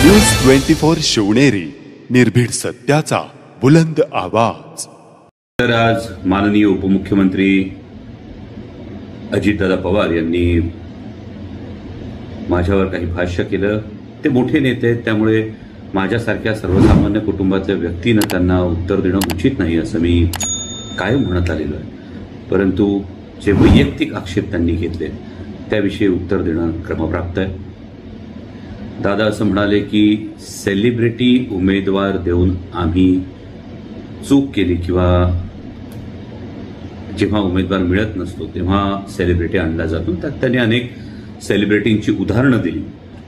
News 24 Shivneri, निर्भीड सत्याचा बुलंद आवाज। तर आज माननीय उपमुख्यमंत्री अजितदादा पवार यांनी माझ्यावर काही भाष्य केलं। ते मोठे नेते आहेत, त्यामुळे माझ्यासारख्या सर्वसामान्य कुटुंबातल्या व्यक्तीनं त्यांना उत्तर देणं उचित नाही असं मी कायम म्हणत आलेलो आहे। परंतु जे वैयक्तिक आक्षेप त्यांनी घेतले त्याविषयी उत्तर देणं क्रमप्राप्त आहे। दादा असं म्हणाले की सेलिब्रिटी उमेदवार देऊन आम्ही चूक केली किंवा जेव्हा उमेदवार मिळत नसतो तेव्हा सेलिब्रिटी आणला जातो। त्यात त्यांनी अनेक सेलिब्रिटींची उदाहरणं दिली,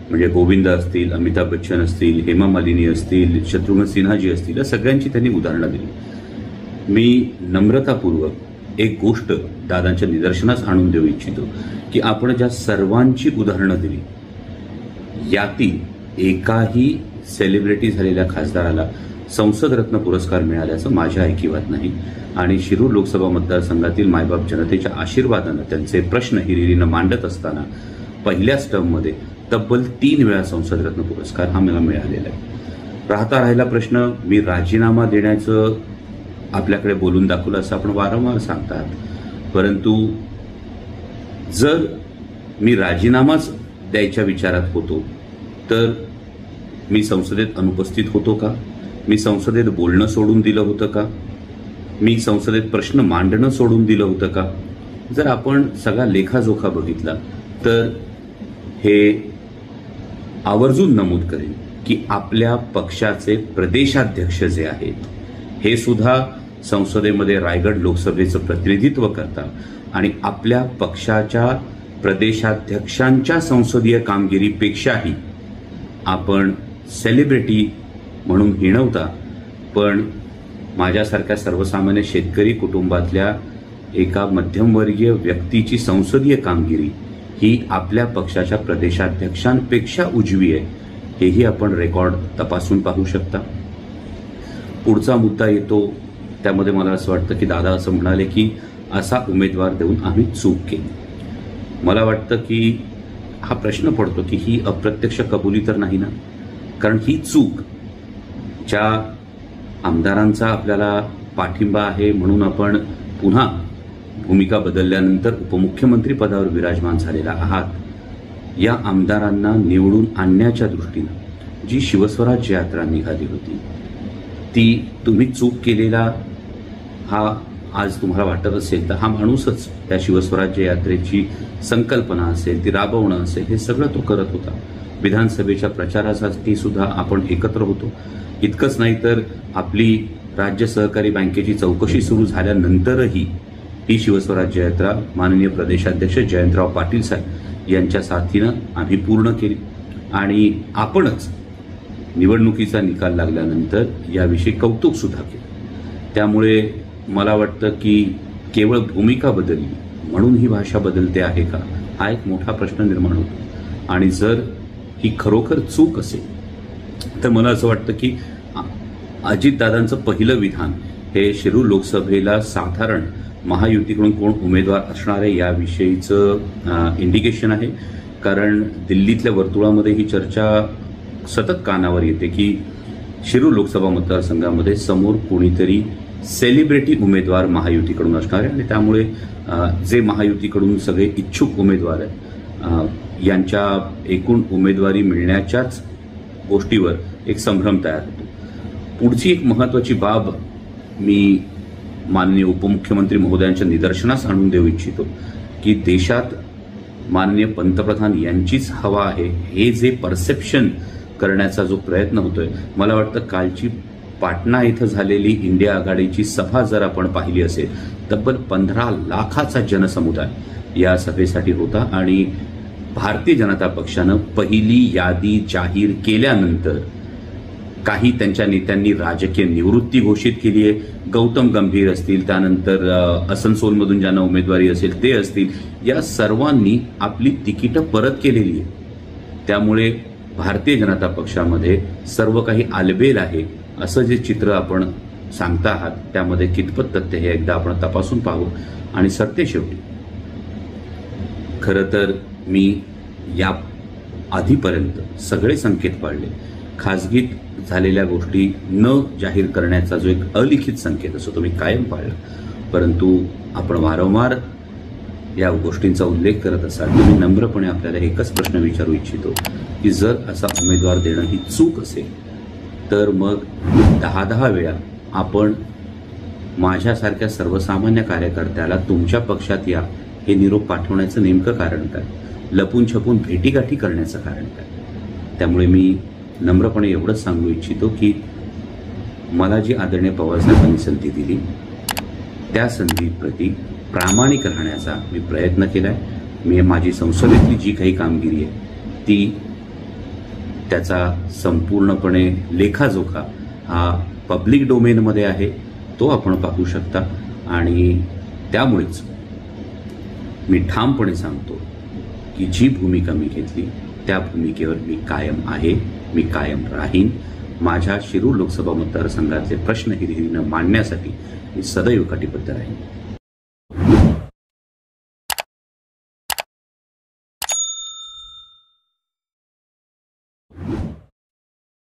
म्हणजे गोविंदा असतील, अमिताभ बच्चन असतील, हेमा मालिनी असतील, शत्रुघ्न सिन्हाजी असतील, या सगळ्यांची त्यांनी उदाहरणं दिली। मी नम्रतापूर्वक एक गोष्ट दादांच्या निदर्शनास आणून देऊ इच्छितो की आपण ज्या सर्वांची उदाहरणं दिली यातील एकाही सेलिब्रिटी झालेल्या खासदाराला संसद रत्न पुरस्कार मिळाल्याचं माझ्या ऐकिवात नाही। आणि शिरूर लोकसभा मतदारसंघातील मायबाप जनतेच्या आशीर्वादानं त्यांचे प्रश्न हिरिरीनं मांडत असताना पहिल्याच टर्ममध्ये तब्बल 3 वेळा संसद रत्न पुरस्कार हा मला मिळालेला आहे। राहिला प्रश्न, मी राजीनामा देण्याचं आपल्याकडे बोलून दाखवलं असं आपण वारंवार सांगतात, परंतु जर मी राजीनामाच द्यायच्या विचारात होतो तर मी संसदेत अनुपस्थित होतो का? मी संसदेत बोलणं सोडून दिलं होतं का? मी संसदेत प्रश्न मांडणं सोडून दिलं होतं का? जर आपण सगळा लेखाजोखा बघितला तर हे आवर्जून नमूद करेन की आपल्या पक्षाचे प्रदेशाध्यक्ष जे आहेत हे सुद्धा संसदेमध्ये रायगड लोकसभेचं प्रतिनिधित्व करतात आणि आपल्या पक्षाच्या प्रदेशाध्यक्षांच्या संसदीय कामगिरीपेक्षाही आपण सेलिब्रिटी म्हणून हिणवता, पण माझ्यासारख्या सर्वसामान्य शेतकरी कुटुंबातल्या एका मध्यमवर्गीय व्यक्तीची संसदीय कामगिरी ही आपल्या पक्षाच्या प्रदेशाध्यक्षांपेक्षा उजवी आहे, हेही आपण रेकॉर्ड तपासून पाहू शकता। पुढचा मुद्दा येतो त्यामध्ये मला असं वाटतं की दादा असं म्हणाले की असा उमेदवार देऊन आम्ही चूक केली। मला वाटतं की हा प्रश्न पडतो की ही अप्रत्यक्ष कबुली तर नाही ना, कारण ही चूक ज्या आमदारांचा आपल्याला पाठिंबा आहे म्हणून आपण पुन्हा भूमिका बदलल्यानंतर उपमुख्यमंत्री पदावर विराजमान झालेला आहात, या आमदारांना निवडून आणण्याच्या दृष्टीनं जी शिवस्वराज्य यात्रा निघाली होती ती तुम्ही चूक केलेला हा आज तुम्हाला वाटत असेल तर हा माणूसच त्या शिवस्वराज्य यात्रेची संकल्पना असेल ती राबवणं असेल हे सगळं तो करत होता। विधानसभेच्या प्रचारासाठी सुद्धा आपण एकत्र होतो। इतकंच नाही तर आपली राज्य सहकारी बँकेची चौकशी सुरू झाल्यानंतरही ही शिवस्वराज्य यात्रा माननीय प्रदेशाध्यक्ष जयंतराव पाटील साहेब यांच्या साथीनं आम्ही पूर्ण केली आणि आपणच निवडणुकीचा निकाल लागल्यानंतर याविषयी कौतुक सुद्धा केलं। त्यामुळे मला वाटतं की केवळ भूमिका बदलली म्हणून ही भाषा बदलते आहे का, हा एक मोठा प्रश्न निर्माण होतो। आणि जर ही खरोखर चूक असेल तर मला असं वाटतं की अजितदादांचं पहिलं विधान हे शिरूर लोकसभेला साधारण महायुतीकडून कोण उमेदवार असणार आहे याविषयीचं इंडिकेशन आहे, कारण दिल्लीतल्या वर्तुळामध्ये ही चर्चा सतत कानावर येते की शिरूर लोकसभा मतदारसंघामध्ये समोर कोणीतरी सेलिब्रिटी उमेदवार महायुतीकडून असणार आहे आणि त्यामुळे जे महायुतीकडून सगळे इच्छुक उमेदवार आहेत यांच्या एकूण उमेदवारी मिळण्याच्याच गोष्टीवर एक संभ्रम तयार होतो। पुढची एक महत्त्वाची बाब मी माननीय उपमुख्यमंत्री महोदयांच्या निदर्शनास आणून देऊ इच्छितो की देशात माननीय पंतप्रधान यांचीच हवा आहे हे जे परसेप्शन करण्याचा जो प्रयत्न होतोय, मला वाटतं कालची पाटणा इथं झालेली इंडिया आघाडीची सभा जर आपण पाहिली असेल तब्बल 15 लाखाचा जनसमुदाय या सभेसाठी होता आणि भारतीय जनता पक्षानं पहिली यादी जाहीर केल्यानंतर काही त्यांच्या नेत्यांनी राजकीय निवृत्ती घोषित केली आहे। गौतम गंभीर असतील, त्यानंतर असनसोलमधून ज्यांना उमेदवारी असेल ते असतील, या सर्वांनी आपली तिकीटं परत केलेली आहे। त्यामुळे भारतीय जनता पक्षामध्ये सर्व काही आलबेल आहे असं जे चित्र आपण सांगता आहात त्यामध्ये कितपत तथ्य हे एकदा आपण तपासून पाहू। आणि सरतेशेवटी खरं तर मी या आधीपर्यंत सगळे संकेत पाळले खाजगीत झालेल्या गोष्टी न जाहीर करण्याचा जो एक अलिखित संकेत असतो तो मी कायम पाळला. परंतु आपण वारंवार या गोष्टींचा उल्लेख करत असाल तर मी नम्रपणे आपल्याला एकच प्रश्न विचारू इच्छितो की जर असा उमेदवार देणं ही चूक असेल तर मग 10 वेळा आपण माझ्यासारख्या सर्वसामान्य कार्यकर्त्याला तुमच्या पक्षात या हे निरोप पाठवण्याचं नेमकं कारण काय? लपून छपून भेटीगाठी करण्याचं कारण काय? त्यामुळे मी नम्रपणे एवढंच सांगू इच्छितो की मला जी आदरणीय पवारसाहेबांनी संधी दिली त्या संधीप्रती प्रामाणिक राहण्याचा मी प्रयत्न केलाय. मी माझी संसदेतली जी काही कामगिरी आहे ती त्याचा संपूर्णपणे लेखाजोखा हा पब्लिक डोमेनमध्ये आहे, तो आपण पाहू शकता. आणि त्यामुळेच मी ठामपणे सांगतो की जी भूमिका मी घेतली त्या भूमिकेवर मी कायम आहे, मी कायम राहीन. माझ्या शिरूर लोकसभा मतदारसंघातले प्रश्न हिरिरीनं मांडण्यासाठी मी सदैव कटिबद्ध राहीन.